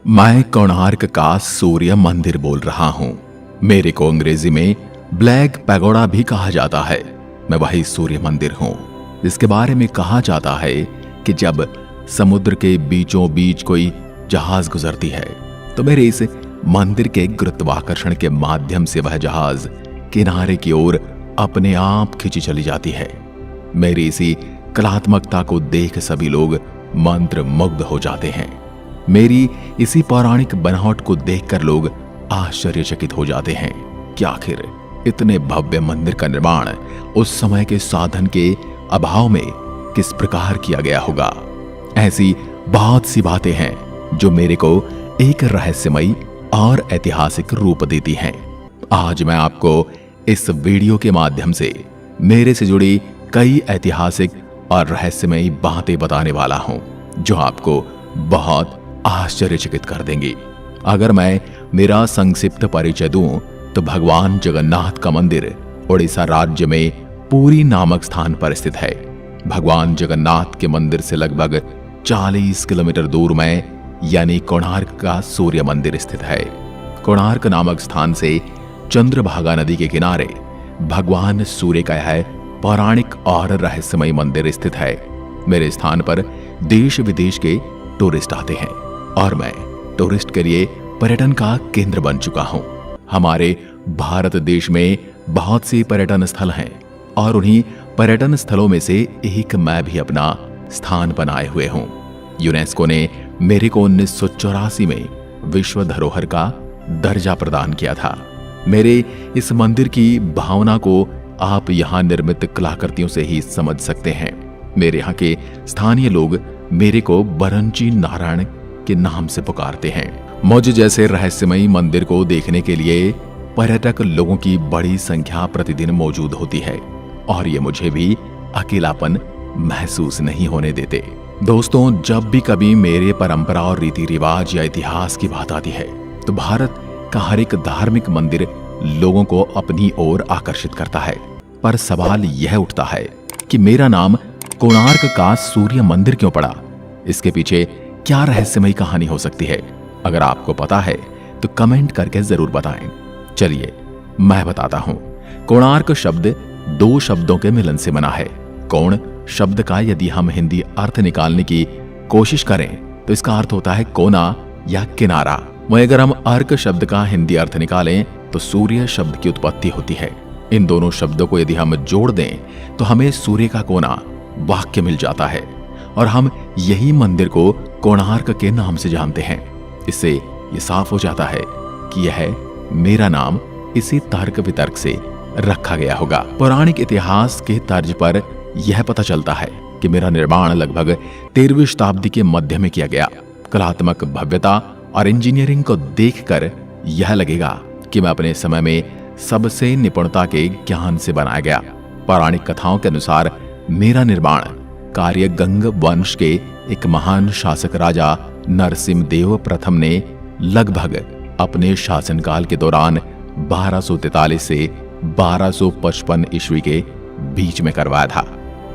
मैं कोणार्क का सूर्य मंदिर बोल रहा हूं। मेरे को अंग्रेजी में ब्लैक पैगोडा भी कहा जाता है। मैं वही सूर्य मंदिर हूं जिसके बारे में कहा जाता है कि जब समुद्र के बीचों बीच कोई जहाज गुजरती है तो मेरे इस मंदिर के गुरुत्वाकर्षण के माध्यम से वह जहाज किनारे की ओर अपने आप खिंची चली जाती है। मेरी इसी कलात्मकता को देख सभी लोग मंत्र मुग्ध हो जाते हैं। मेरी इसी पौराणिक बनावट को देखकर लोग आश्चर्यचकित हो जाते हैं कि आखिर इतने भव्य मंदिर का निर्माण उस समय के साधन के अभाव में किस प्रकार किया गया होगा। ऐसी बहुत सी बातें हैं जो मेरे को एक रहस्यमयी और ऐतिहासिक रूप देती हैं। आज मैं आपको इस वीडियो के माध्यम से मेरे से जुड़ी कई ऐतिहासिक और रहस्यमयी बातें बताने वाला हूं जो आपको बहुत आश्चर्यचकित कर देंगी। अगर मैं मेरा संक्षिप्त परिचय दूं तो भगवान जगन्नाथ का मंदिर ओडिशा राज्य में पुरी नामक स्थान पर स्थित है। भगवान जगन्नाथ के मंदिर से लगभग 40 किलोमीटर दूर में यानी कोणार्क का सूर्य मंदिर स्थित है। कोणार्क नामक स्थान से चंद्रभागा नदी के किनारे भगवान सूर्य का यह पौराणिक और रहस्यमय मंदिर स्थित है। मेरे स्थान पर देश विदेश के टूरिस्ट आते हैं और मैं टूरिस्ट के लिए पर्यटन का केंद्र बन चुका हूं। हमारे भारत देश में बहुत से पर्यटन स्थल हैं और उन्हीं पर्यटन स्थलों में से एक मैं भी अपना स्थान बनाए हुए हूं। यूनेस्को ने मेरे को 1984 में विश्व धरोहर का दर्जा प्रदान किया था। मेरे इस मंदिर की भावना को आप यहाँ निर्मित कलाकृतियों से ही समझ सकते हैं। मेरे यहाँ के स्थानीय लोग मेरे को बरंची नारायण के नाम से पुकारते हैं। मुझ जैसे रहस्यमयी मंदिर को देखने के लिए पर्यटक लोगों की बड़ी संख्या प्रतिदिन मौजूद होती है और ये मुझे भी अकेलापन महसूस नहीं होने देते। दोस्तों, जब भी कभी मेरे परंपरा और रीति रिवाज या इतिहास की बात आती है तो भारत का हर एक धार्मिक मंदिर लोगों को अपनी ओर आकर्षित करता है। पर सवाल यह उठता है कि मेरा नाम कोणार्क का सूर्य मंदिर क्यों पड़ा? इसके पीछे क्या रहस्यमयी कहानी हो सकती है? अगर आपको पता है तो कमेंट करके जरूर बताएं। चलिए मैं बताता हूं। कोणार्क शब्द दो शब्दों के मिलन से बना है। कोण शब्द का यदि हम हिंदी अर्थ निकालने की कोशिश करें तो इसका अर्थ होता है कोना या किनारा। वहीं अगर हम अर्क शब्द का हिंदी अर्थ निकालें तो सूर्य शब्द की उत्पत्ति होती है। इन दोनों शब्दों को यदि हम जोड़ दें तो हमें सूर्य का कोना वाक्य मिल जाता है और हम यही मंदिर को कोणार्क के नाम से जानते हैं। इससे यह साफ हो जाता है कि यह मेरा नाम इसी तर्क वितर्क से रखा गया होगा। पौराणिक इतिहास के तर्ज पर यह पता चलता है कि मेरा निर्माण लगभग 13वीं शताब्दी के मध्य में किया गया। कलात्मक भव्यता और इंजीनियरिंग को देखकर यह लगेगा कि मैं अपने समय में सबसे निपुणता के ज्ञान से बनाया गया। पौराणिक कथाओं के अनुसार मेरा निर्माण कार्य गंग वंश के एक महान शासक राजा नरसिंहदेव प्रथम ने लगभग अपने शासनकाल के दौरान 1243 से 1255 ईस्वी के बीच में करवाया था।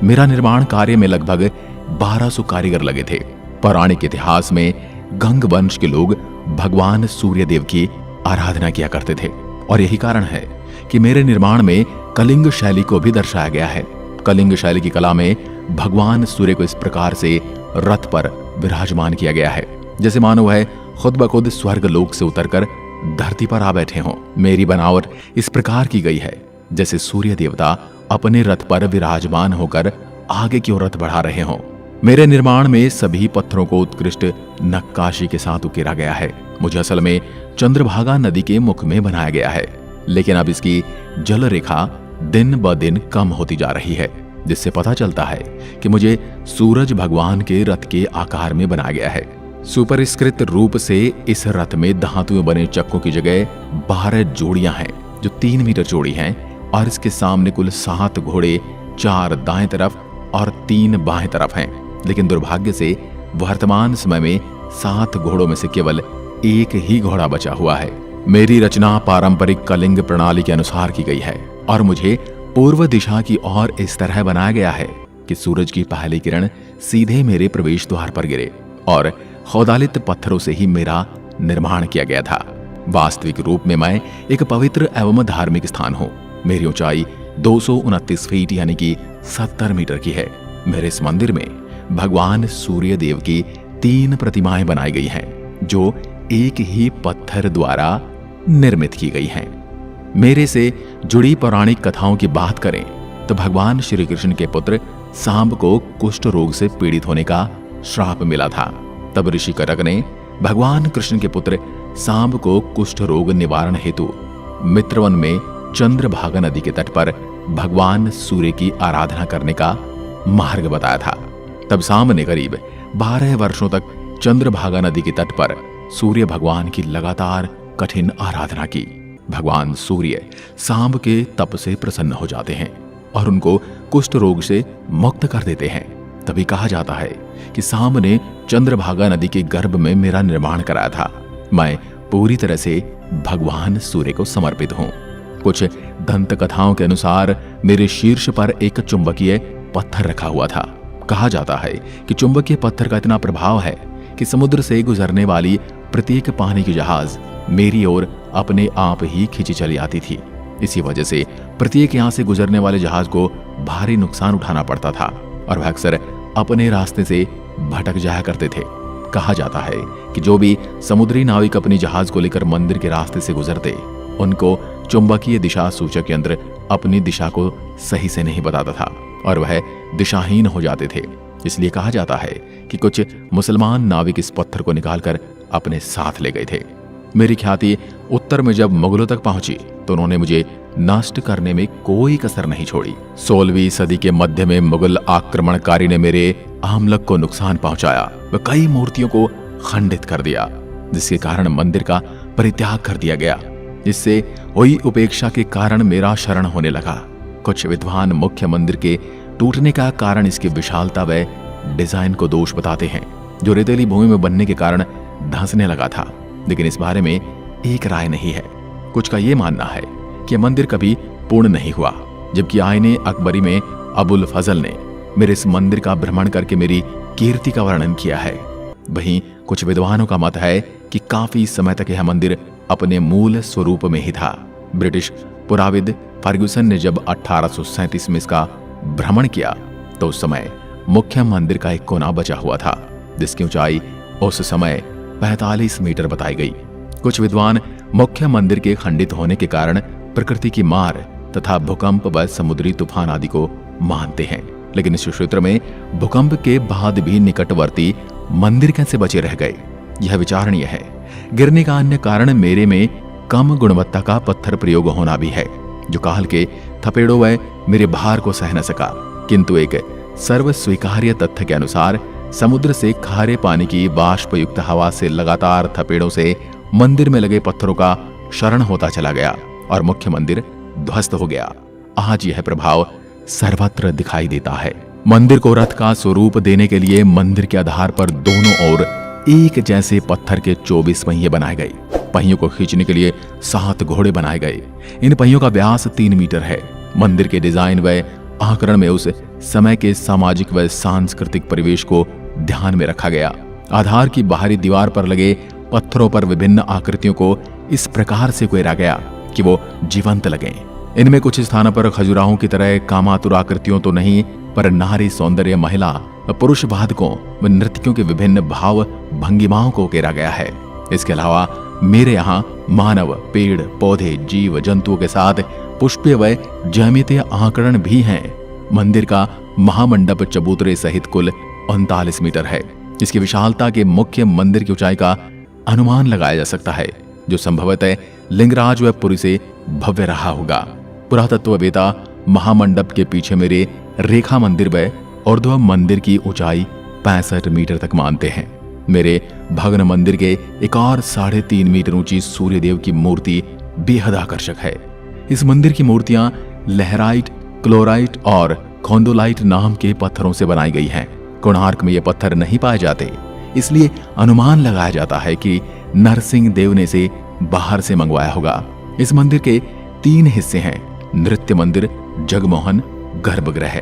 मेरा निर्माण कार्य में लगभग 1200 कारीगर लगे थे। पौराणिक इतिहास में गंग वंश के लोग भगवान सूर्यदेव की आराधना किया करते थे और यही कारण है कि मेरे निर्माण में कलिंग शैली को भी दर्शाया गया है। कलिंग शैली की कला में भगवान सूर्य को इस प्रकार से रथ पर विराजमान किया गया है जैसे मानो वह खुद ब खुद स्वर्ग लोक से उतरकर धरती पर आ बैठे हों। मेरी बनावट इस प्रकार की गई है जैसे सूर्य देवता अपने रथ पर विराजमान होकर आगे की ओर रथ बढ़ा रहे हों। मेरे निर्माण में सभी पत्थरों को उत्कृष्ट नक्काशी के साथ उकेरा गया है। मुझे असल में चंद्रभागा नदी के मुख में बनाया गया है, लेकिन अब इसकी जल रेखा दिन ब दिन कम होती जा रही है, जिससे पता चलता है कि मुझे सूरज भगवान के रथ के आकार में बनाया गया है। सुपरिष्कृत रूप से इस रथ में धातु में बने चक्कों की जगह 12 जोड़ियां हैं जो 3 मीटर चौड़ी हैं और इसके सामने कुल 7 घोड़े, 4 दाएं तरफ और 3 बाएं तरफ हैं। लेकिन दुर्भाग्य से वर्तमान समय में 7 घोड़ों में से केवल एक ही घोड़ा बचा हुआ है। मेरी रचना पारंपरिक कलिंग प्रणाली के अनुसार की गई है और मुझे पूर्व दिशा की ओर इस तरह बनाया गया है कि सूरज की पहली किरण सीधे मेरे प्रवेश द्वार पर गिरे और खौदालित पत्थरों से ही मेरा निर्माण किया गया था। वास्तविक रूप में मैं एक पवित्र एवं धार्मिक स्थान हूँ। मेरी ऊंचाई 229 फीट यानी कि 70 मीटर की है। मेरे इस मंदिर में भगवान सूर्य देव की 3 प्रतिमाएं बनाई गई हैं, जो एक ही पत्थर द्वारा निर्मित की गई हैं। मेरे से जुड़ी पौराणिक कथाओं की बात करें तो भगवान श्री कृष्ण के पुत्र सांब को कुष्ठ रोग से पीड़ित होने का श्राप मिला था। तब ऋषि करक ने भगवान कृष्ण के पुत्र सांब को कुष्ठ रोग निवारण हेतु मित्रवन में चंद्रभागा नदी के तट पर भगवान सूर्य की आराधना करने का मार्ग बताया था। तब सांब ने करीब 12 वर्षों तक चंद्रभागा नदी के तट पर सूर्य भगवान की लगातार कठिन आराधना की। भगवान सूर्य सांब के तप से प्रसन्न हो जाते हैं और उनको कुष्ठ रोग से मुक्त कर देते हैं। तभी कहा जाता है कि सांब ने चंद्रभागा नदी के गर्भ में मेरा निर्माण कराया था। मैं पूरी तरह से भगवान सूर्य को समर्पित हूँ। कुछ दंत कथाओं के अनुसार मेरे शीर्ष पर एक चुंबकीय पत्थर रखा हुआ था। कहा जाता है कि चुंबकीय पत्थर का इतना प्रभाव है कि समुद्र से गुजरने वाली प्रत्येक पानी की जहाज मेरी ओर अपने आप ही खींची चली आती थी। इसी वजह से प्रत्येक यहाँ से गुजरने वाले जहाज को भारी नुकसान उठाना पड़ता था और वह अक्सर अपने रास्ते से भटक जाया करते थे। कहा जाता है कि जो भी समुद्री नाविक अपनी जहाज को लेकर मंदिर के रास्ते से गुजरते, उनको चुंबकीय दिशा सूचक यंत्र अपनी दिशा को सही से नहीं बताता था और वह दिशाहीन हो जाते थे। इसलिए कहा जाता है कि कुछ मुसलमान नाविक इस पत्थर को निकालकर अपने साथ ले गए थे। मेरी ख्याति उत्तर में जब मुगलों तक पहुंची तो उन्होंने मुझे नष्ट करने में कोई कसर नहीं छोड़ी। 16वीं सदी के मध्य में मुगल आक्रमणकारी ने मेरे आमलक को नुकसान पहुंचाया व कई मूर्तियों को खंडित कर दिया, जिसके कारण मंदिर का परित्याग कर दिया गया। इससे हुई उपेक्षा के कारण मेरा शरण होने लगा। कुछ विद्वान मुख्य मंदिर के टूटने का कारण इसकी विशालता व डिजाइन को दोष बताते हैं, जो रेतीली भूमि में बनने के कारण धंसने लगा था। लेकिन इस बारे में एक राय नहीं है। कुछ का यह मानना है कि मंदिर कभी पूर्ण नहीं हुआ, जबकि आईने अकबरी में अबुल फजल ने मेरे इस मंदिर का भ्रमण करके मेरी कीर्ति का वर्णन किया है। वहीं कुछ विद्वानों का मत है कि काफी समय तक यह मंदिर अपने मूल स्वरूप में ही था। ब्रिटिश पुराविद फर्ग्यूसन ने जब 1837 में इसका भ्रमण किया तो उस समय मुख्य मंदिर का एक कोना बचा हुआ था, जिसकी ऊंचाई उस समय 45 मीटर बताई गई। कुछ विद्वान मुख्य मंदिर के खंडित होने के कारण प्रकृति की मार तथा भूकंप व समुद्री तूफान आदि को मानते हैं, लेकिन इस क्षेत्र में भूकंप के बाद भी निकटवर्ती मंदिर कैसे बचे रह गए, यह विचारणीय है। गिरने का अन्य कारण मेरे में कम गुणवत्ता का पत्थर प्रयोग होना भी है, जो काल के थपेड़ों व मेरे भार को सह न सका। किंतु एक सर्व स्वीकार्य तथ्य के अनुसार समुद्र से खारे पानी की वाष्पयुक्त हवा से लगातार थपेड़ों से मंदिर में लगे पत्थरों का क्षरण होता चला गया और मुख्य मंदिर ध्वस्त हो गया। आज यह प्रभाव सर्वत्र दिखाई देता है। मंदिर को रथ का स्वरूप देने के लिए मंदिर के आधार पर दोनों ओर एक जैसे पत्थर के 24 पहिए बनाए गए। पहियों को खींचने के लिए 7 घोड़े बनाए गए। इन पहियों का व्यास 3 मीटर है। मंदिर के डिजाइन व आकरण में उस समय के सामाजिक व सांस्कृतिक परिवेश को ध्यान में रखा गया। आधार की बाहरी दीवार पर लगे पत्थरों पर विभिन्न आकृतियों को इस प्रकार से उकेरा गया कि वो जीवंत लगे। इनमें कुछ स्थानों पर खजुराहों की तरह कामातुर आकृतियों तो नहीं, पर नारी सौंदर्य, महिला व पुरुष वादकों व नृत्यकों के विभिन्न भाव भंगिमाओं को उकेरा गया है। इसके अलावा मेरे यहाँ मानव, पेड़ पौधे, जीव जंतुओं के साथ पुष्पीय व ज्यामितीय आकरण भी हैं। मंदिर का महामंडप चबूतरे सहित कुल 39 मीटर है। इसकी विशालता के मुख्य मंदिर की ऊंचाई का अनुमान लगाया जा सकता है, जो संभवतः लिंगराज व पुरी से भव्य रहा होगा। पुरातत्ववेत्ता महामंडप के पीछे मेरे रेखा मंदिर व ऊर्ध्व मंदिर की ऊंचाई 65 मीटर तक मानते हैं। मेरे भग्न मंदिर के एक और 3.5 मीटर ऊंची सूर्यदेव की मूर्ति बेहद आकर्षक है। इस मंदिर की मूर्तियां लहराइट, क्लोराइट और खोंडोलाइट नाम के पत्थरों से बनाई गई हैं। कोणार्क में ये पत्थर नहीं पाए जाते, इसलिए अनुमान लगाया जाता है कि नरसिंह देव ने इसे बाहर से मंगवाया होगा। इस मंदिर के 3 हिस्से हैं: नृत्य मंदिर, जगमोहन, गर्भगृह।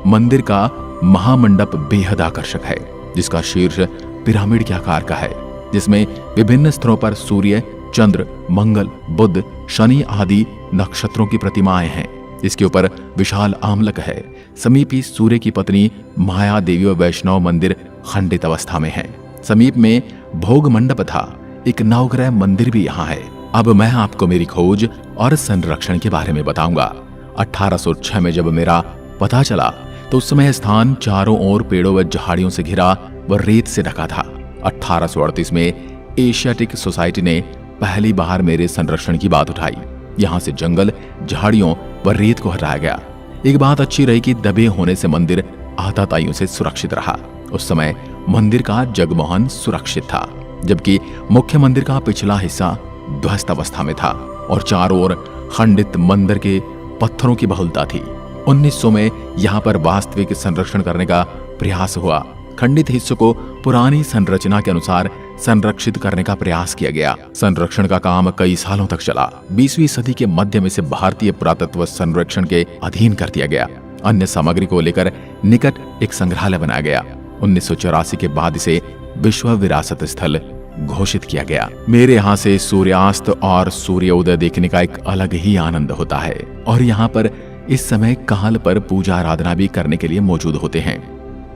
मंदिर का महामंडप बेहद आकर्षक है, जिसका शीर्ष पिरामिड के आकार का है। जिसमें विभिन्न स्तरों पर सूर्य, चंद्र, मंगल, बुध, शनि आदि नक्षत्रों की प्रतिमाएं हैं। इसके ऊपर विशाल आमलक है। समीप ही सूर्य की पत्नी माया देवी व वैष्णव मंदिर खंडित अवस्था में है। समीप में भोग मंडप था। एक नवग्रह मंदिर भी यहाँ है। अब मैं आपको मेरी खोज और संरक्षण के बारे में बताऊंगा। 1806 में जब मेरा पता चला तो उस समय स्थान चारों ओर पेड़ों व झाड़ियों से घिरा व रेत से ढका था। 1838 में एशियाटिक सोसाइटी ने पहली बार मेरे संरक्षण की बात उठाई। यहाँ से जंगल, झाड़ियों व रेत को हटाया गया। एक बात अच्छी रही कि दबे होने से मंदिर आतताइयों से सुरक्षित रहा। उस समय मंदिर का जगमोहन सुरक्षित था, जबकि मुख्य मंदिर का पिछला हिस्सा ध्वस्त अवस्था में था और चारों ओर खंडित मंदिर के पत्थरों की बहुलता थी। 1900 में यहाँ पर वास्तविक संरक्षण करने का प्रयास हुआ। खंडित हिस्सों को पुरानी संरचना के अनुसार संरक्षित करने का प्रयास किया गया। संरक्षण का काम कई सालों तक चला। 20वीं सदी के मध्य में इसे भारतीय पुरातत्व संरक्षण के अधीन कर दिया गया। अन्य सामग्री को लेकर निकट एक संग्रहालय बनाया गया। 1984 के बाद इसे विश्व विरासत स्थल घोषित किया गया। मेरे यहाँ से सूर्यास्त और सूर्योदय देखने का एक अलग ही आनंद होता है और यहाँ पर इस समय काल पर पूजा आराधना भी करने के लिए मौजूद होते हैं।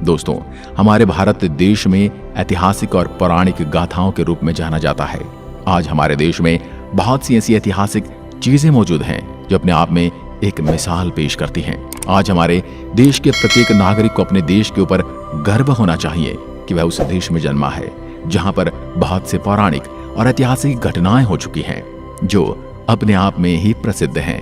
दोस्तों, हमारे भारत देश में ऐतिहासिक और पौराणिक गाथाओं के रूप में जाना जाता है। आज हमारे देश में बहुत सी ऐसी ऐतिहासिक चीजें मौजूद हैं जो अपने आप में एक मिसाल पेश करती हैं। आज हमारे देश के प्रत्येक नागरिक को अपने देश के ऊपर गर्व होना चाहिए कि वह उस देश में जन्मा है जहां पर बहुत से पौराणिक और ऐतिहासिक घटनाएं हो चुकी हैं जो अपने आप में ही प्रसिद्ध हैं।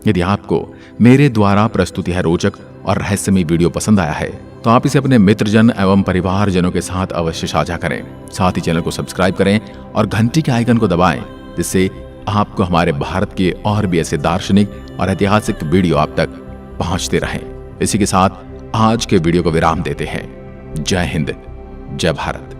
यदि आपको मेरे द्वारा प्रस्तुत यह रोचक और रहस्यमय वीडियो पसंद आया है तो आप इसे अपने मित्रजन एवं परिवारजनों के साथ अवश्य साझा करें। साथ ही चैनल को सब्सक्राइब करें और घंटी के आइकन को दबाएं, जिससे आपको हमारे भारत के और भी ऐसे दार्शनिक और ऐतिहासिक वीडियो आप तक पहुंचते रहें। इसी के साथ आज के वीडियो को विराम देते हैं। जय हिंद, जय भारत।